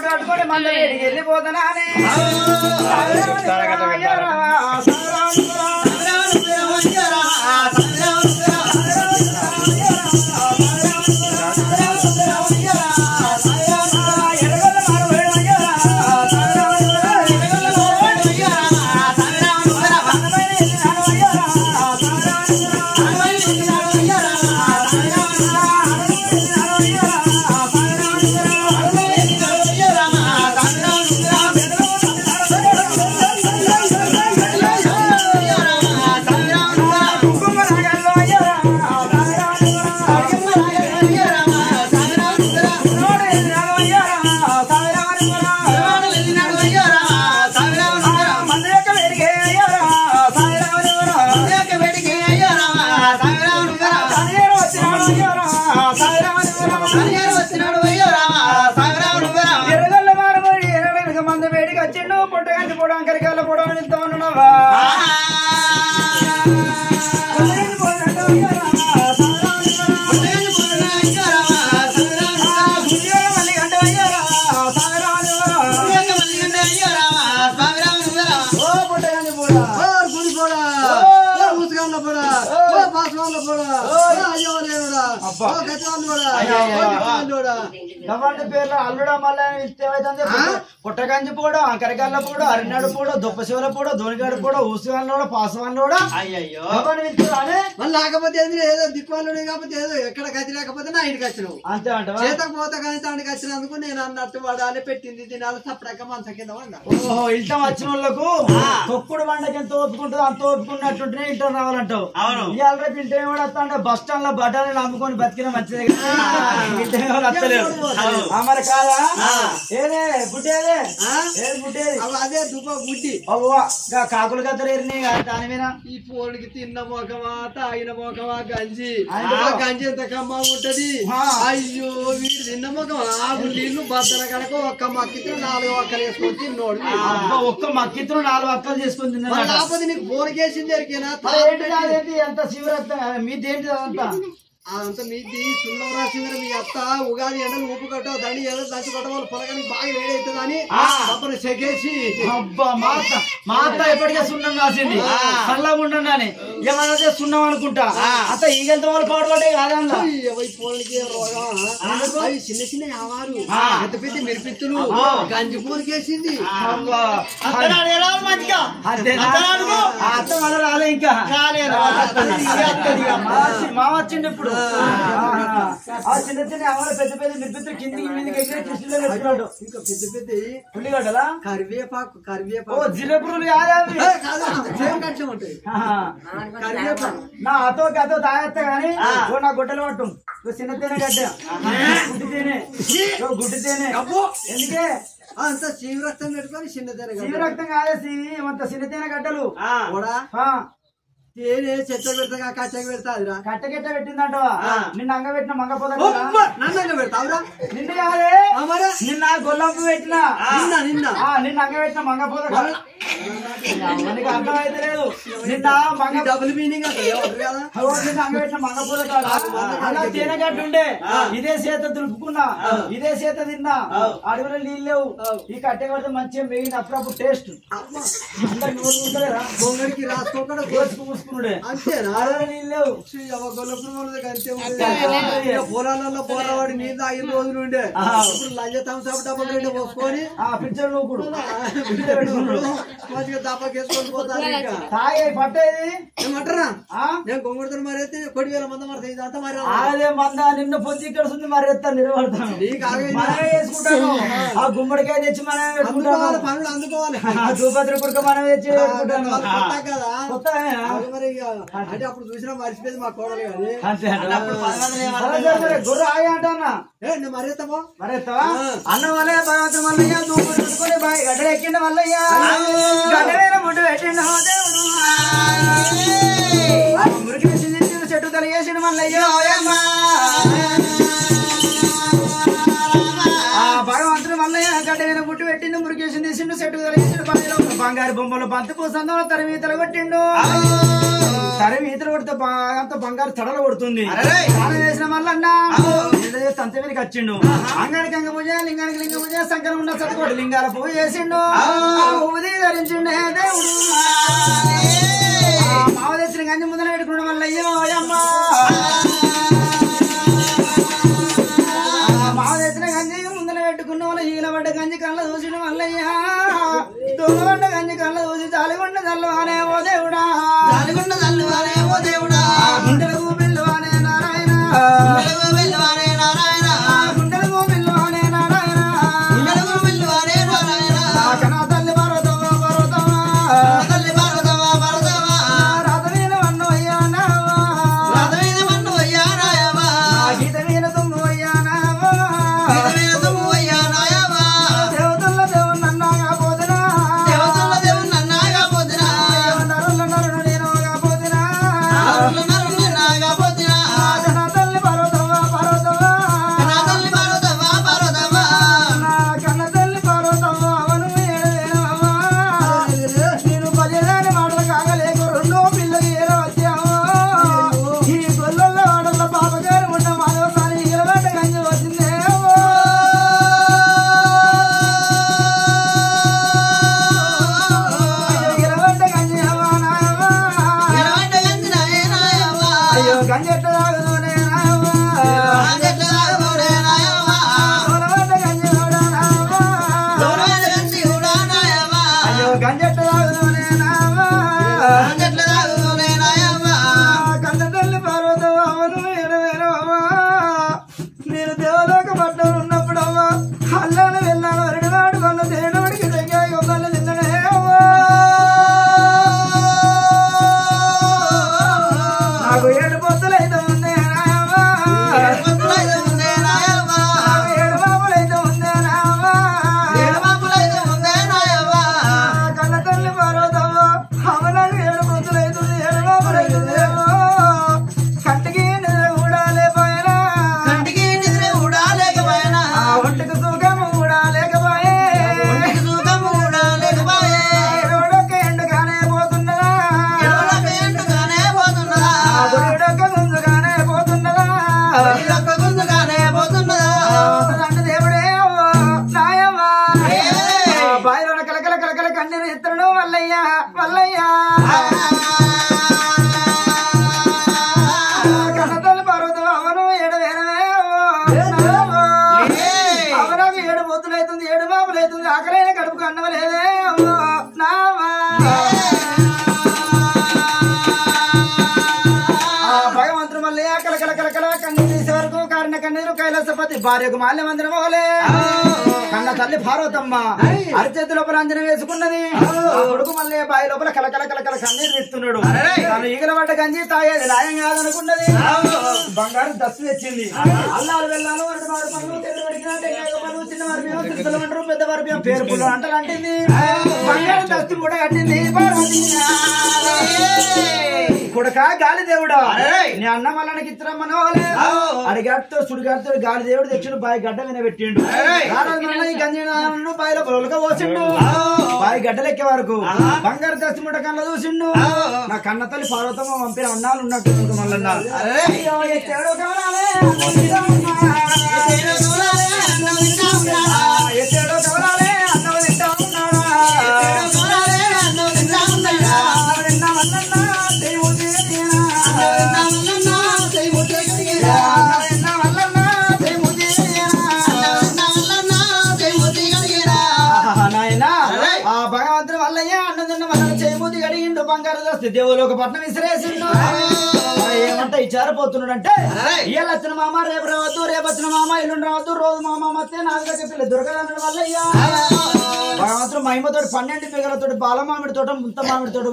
అట్టుకొని మళ్ళీ వెళ్ళిపోతున్నానే పేర్లు అల్లుడా మళ్ళీ ఏమైతుంది పుట్టగంజి పోడు అంకరగల్ల పోడు అరినాడు పోడు దుప్పశివల పోడు దోనిగాడు పోడు ఊసుగాల్లో పాసవాళ్ళు కూడా అయ్యో మళ్ళీ లేకపోతే ఏదో దిక్కువాళ్ళు కాకపోతే ఏదో ఎక్కడ గతి లేకపోతే నా ఇంటికి వచ్చినావు అంతే అంట చేతకు పోతా కానీ తానికి వచ్చినందుకు నేను అన్నట్టు వాడాలి పెట్టింది తినాలి తప్పడక మంచం కింద ఓహో ఇల్టం వచ్చిన వాళ్ళకు తొక్కుడు బండకి ఎంత ఓపుకుంటుందో అంత ఓపుకున్నట్టుంటేనే ఇల్టం రావాలంటావు అవును ఇవాళ రేపు ఇల్టం ఏమో వస్తా అంటే బస్ స్టాండ్ లో బట్టాలని అమ్ముకొని బతికిన మంచిది ఇల్టం ఏమో వస్తలేదు మరి కాదా ఏదే గుడ్డేదే అదే దుబ్బ గుడ్డి కాకులు కద్దరేరిని దాని మీద ఈ పోడికి తిన్న మోకమా తాగిన మోకమా గంజి గంజి ఎంత కమ్మ ఉంటది అయ్యో వీడు తిన్న మోకమా నీళ్లు బద్దల కనుక ఒక్క మక్కితో 4 ఒక్కలు వేసుకొని తిన్నోడు ఒక్క మక్కితో 4 ఒక్కలు చేసుకొని తిన్నా కాకపోతే నీకు పోరికేసింది ఎరికేనా ఎంత శివరత్నం మీదేంటి అదంతా అంత మీది సున్నం రాసింది మీ అత్త ఉగాది ఎండలు ఉప్పు కట్ట దండి దంచి కట్ట వాళ్ళు పొలగానికి బాగా వేడైతుంది అని అప్పుడు చెగేసి అబ్బా మా అత్త ఎప్పటికే సున్నం రాసింది చల్లగా ఉండని ఏమన్నా సున్నం అనుకుంటా అత్త ఈగలతో వాళ్ళు పాడుపడే కాదన్నా పోలకి అవి చిన్న చిన్న ఆవారు పెద్ద పెద్ద మిరిపిత్తులు గంజి పూరికేసింది అత్త మళ్ళీ రాలే ఇంకా మామ వచ్చింది ఇప్పుడు చిన్న చిన్న అమలు పెద్ద పెద్ద మిరిపిత్తులు కిందికి మీదకి ఎగిరే కృష్ణలో పెట్టుకున్నాడు ఇంకా పెద్ద పెద్ద ఉల్లిగడ్డలా కరివేపాకు జీలపురులు ఉంటాయి కరివేపాకు నా అతో తాగేస్తా గానీ నా గుడ్డలు పట్టు చిన్న తేనె గడ్డ గుడ్డి తేనె ఎందుకే అంత శివరక్తం పెట్టుకొని చిన్న తేనె శివరక్తం కాదే అంత చిన్న తేనె గడ్డలు కూడా తేనె చెత్త పెడతా కట్టకి పెడతా అదిరా కట్టకెట్ట పెట్టిందంటవా నిన్న అంగ పెట్టిన మంగపోదా నన్ను పెడతావురా నిన్న కాదే నిన్న గొల్లంపు పెట్టినా నిన్న అంగ పెట్టిన మంగపోదా మనకి అర్థమైతే లేదు నిన్న మంగ డబుల్ మీనింగ్ నిన్న అంగ పెట్టిన మంగపోద అలా తేనెగడ్డ ఉండే ఇదే చేత దులుపుకున్నా ఇదే చేత తిన్నా అడుగులో నీళ్ళు లేవు ఈ కట్టె కొడితే మంచిగా మెయిన్ అప్పుడప్పుడు టేస్ట్ అందరికి బొంగడికి రాసుకోకుండా కోసుకున్నాడే అంతేనా అడుగులో నీళ్ళు లేవు పొలాలలో పోరావాడి నీళ్ళు 5 రోజులు ఉండే ఇప్పుడు లంజ థమ్స్అప్ డబ్బులు 2 పోసుకొని పిక్చర్ నూకుడు మంచిగా దాపాకేసుకొని పోతారు ఇంకా పట్టేది ఏమంటారా నేను కొంగుడుతో మరైతే 1,000 మంది మరతాయి ఇదంతా మరి అదే మంద నిన్న పొద్దు ఇక్కడ ఉంది మరేస్తా నిలబడతాను మనమే వేసుకుంటాను ఆ గుమ్మడికాయ తెచ్చి మనమే పెట్టుకుంటాను పనులు అందుకోవాలి దూపత్రి కుడుక మనమే తెచ్చి పెట్టుకుంటాను కదా మరి అంటే అప్పుడు చూసినా మర్చిపోయింది మా కోడలు కానీ గుర్ర ఆగి అంటా నువ్వు మరేస్తావా అన్న వల్లే భగవంతుడు మల్లయ్య దూపు పెట్టుకుని గడ్డ ఎక్కిండ మల్లయ్య గడ్డ ముందు పెట్టిండు మురికి వేసింది చెట్టు తలిగేసిండు మల్లయ్య భగవంతుడు మల్లయ్య గడ్డ మీద ముట్టు పెట్టిండు మురికేసి తీసిండు చెట్టు తలిగేసిండు బంగారు బొమ్మలు బంతి పూసంలో తరిమి తలగొట్టిండు సరే ఈతలు కొడితే అంత బంగారు తడలు కొడుతుంది స్నానం చేసిన మళ్ళన్నా తంత మీదకి వచ్చిండు అంగానికి అంగ పూజ లింగానికి లింగ పూజ సంకరం ఉన్న సతకోటి లింగాల పూజ చేసిండు ఊది ధరించిండే దేవుడు మావ తెచ్చిన గంజి ముందర పెట్టుకోవడం వల్ల అయ్యో అమ్మా మావ తెచ్చిన గంజి ముందర పెట్టుకున్న వల్ల ఈల పడ్డ గంజి కళ్ళ చూసిన వల్లయ్యా దొంగ గంజి కళ్ళ చూసి చాలిగొండ చల్లవానే ఓ దేవుడా చాలిగొండ చల్లవానే ఓ దేవుడా గుండెలకు పిల్లవానే నారాయణ నేను దేవలోక పడ్డం ఉన్నప్పుడు అవ్వ అల్లాను వెళ్ళాను అరడివాడు వల్ల దేవుడికి దగ్గర ఒకళ్ళు నిన్ననే నాకు 7 పొత్తులు అయితే ఉందే కన్న తల్లి పార్వతమ్మ అమ్మ నాకు 7 పొత్తులు అవుతుంది 7 బాబులు అవుతుంది కంటికి నిద్ర కూడా లేకపోయినా ఒంటికి సుఖము కూడా లేకపోయే ఎడొక్క ఎండుగానే పోతున్నదా గుడిడొక్క గుంజుగానే పోతున్నదా దేవుడే నాయమ్మ బాయిలో కలకల కలకల కన్నీరు ఇత్తడు వల్లయ్యా వల్లయ్యా కన్నతల్లి పార్వతం అవను 7 అవరాకు 7 పొత్తులు అవుతుంది 7 బాబులు అవుతుంది ఆకలైన కడుపుకు అన్నం లేదే భగవంతుడు మళ్ళీ కలకల కలకల కన్నీరు తీసే వరకు కారిన కన్నీరు కైలాసపతి భార్యకు మాల్య మందిరం పోలే కన్న తల్లి పార్వతమ్మ అరిచేతి లోపల అంజనం వేసుకున్నది కొడుకు మళ్ళీ బావి లోపల కలకల కలకల కన్నీరు తీస్తున్నాడు తను ఈగల పడ్డ గంజి తాగేది లాయం కాదనుకున్నది బంగారు దస్తు తెచ్చింది అల్లాలు వెళ్ళాను చిన్నవారు పెద్దవారు పేరు పుల్ల అంటలు అంటుంది బంగారు దస్తు కూడా కట్టింది కొడక గాలి దేవుడా నీ అన్న మల్లనికి ఇద్దరమ్మనో అడిగాడుతో సుడిగాడుతో గాలి దేవుడు తెచ్చిండు బావి గడ్డ మీద పెట్టిండు ఈ గంజి బావిలో పొలక పోసిండు బావి గడ్డలెక్కే వరకు బంగారు దస్తు ముట్ట కళ్ళ చూసిండు నా కన్న తల్లి పార్వతమ్మ పంపిన అన్నాలు ఉన్నట్టు మళ్ళన్నా భగవంతుడు వల్లయ్య అన్నదన్న వల్ల చేయబోతి అడిగిండు బంగారు దస్తు దేవులోక పట్నం విసిరేసిండు ఏమంటే ఇచ్చారపోతున్నాడు అంటే ఇవాళ వచ్చిన మామ రేపు రావద్దు రేపు వచ్చిన మామ ఎల్లుండి రావద్దు రోజు మామ మస్తే 4 దగ్గర పిల్ల దొరకదన్నాడు వల్లయ్య భగవంతుడు మహిమతోటి 12 పిల్లలతోటి బాలమామిడి తోట ముంత మామిడి తోట